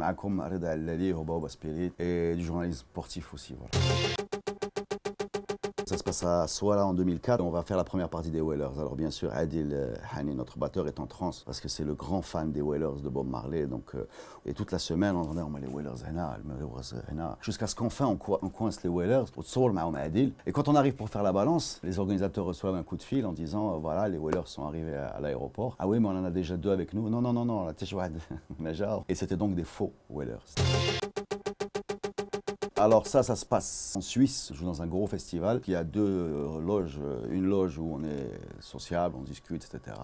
معكم رضا علالي وبابا سبيريت et du journalisme sportif aussi. Voilà. Ça se passe à Souala en 2004. On va faire la première partie des Wailers. Alors bien sûr, Adil Hani, notre batteur, est en transe parce que c'est le grand fan des Wailers de Bob Marley. Donc, et toute la semaine, on entendait les Wailers jusqu'à ce qu'enfin on coince les Wailers. Et quand on arrive pour faire la balance, les organisateurs reçoivent un coup de fil en disant voilà, les Wailers sont arrivés à l'aéroport. Ah oui, mais on en a déjà 2 avec nous. Non, non, non, non, la et c'était donc des faux Wailers. Alors ça se passe en Suisse. Je joue dans un gros festival qui a 2 loges. Une loge où on est sociable, on discute, etc.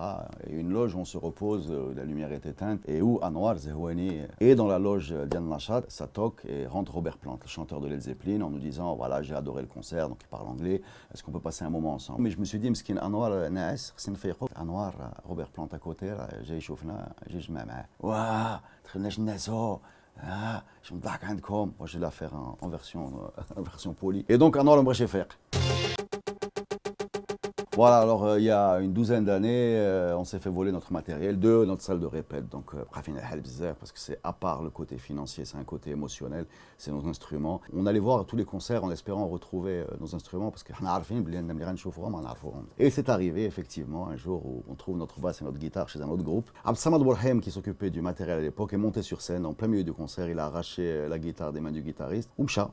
Et une loge où on se repose, la lumière est éteinte, et où Anwar Zehouani est dans la loge d'Yann Nachat. Ça toque et rentre Robert Plant, le chanteur de Led Zeppelin, en nous disant voilà, j'ai adoré le concert, donc il parle anglais, est-ce qu'on peut passer un moment ensemble? Mais je me suis dit, Mskin Anwar Naas, Anwar, Robert Plant à côté, j'ai je me blague عندكم. Moi je vais la faire en version polie. Et donc Anwar le faire. Voilà, alors il y a une douzaine d'années, on s'est fait voler notre matériel de notre salle de répète. Donc, parce que c'est à part le côté financier, c'est un côté émotionnel, c'est nos instruments. On allait voir tous les concerts en espérant retrouver nos instruments parce que et c'est arrivé effectivement un jour où on trouve notre basse et notre guitare chez un autre groupe. Absamad Bourhem, qui s'occupait du matériel à l'époque, est monté sur scène en plein milieu du concert. Il a arraché la guitare des mains du guitariste. Oumcha.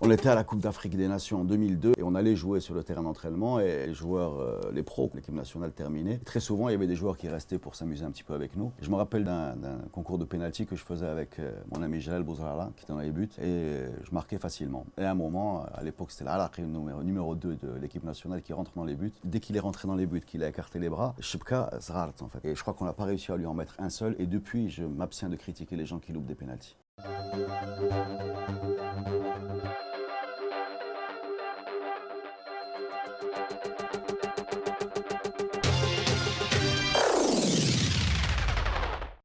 On était à la Coupe d'Afrique des Nations en 2002 et on allait jouer sur le terrain d'entraînement et les joueurs, les pros, l'équipe nationale terminée. Très souvent, il y avait des joueurs qui restaient pour s'amuser un petit peu avec nous. Je me rappelle d'un concours de pénalty que je faisais avec mon ami Jalal Bouzrala, qui était dans les buts, et je marquais facilement. Et à un moment, à l'époque, c'était l'Alaqi, le numéro 2 de l'équipe nationale, qui rentre dans les buts. Dès qu'il est rentré dans les buts, qu'il a écarté les bras, Shibka Zrart en fait. Et je crois qu'on n'a pas réussi à lui en mettre un seul. Et depuis, je m'abstiens de critiquer les gens qui loupent des pénaltys.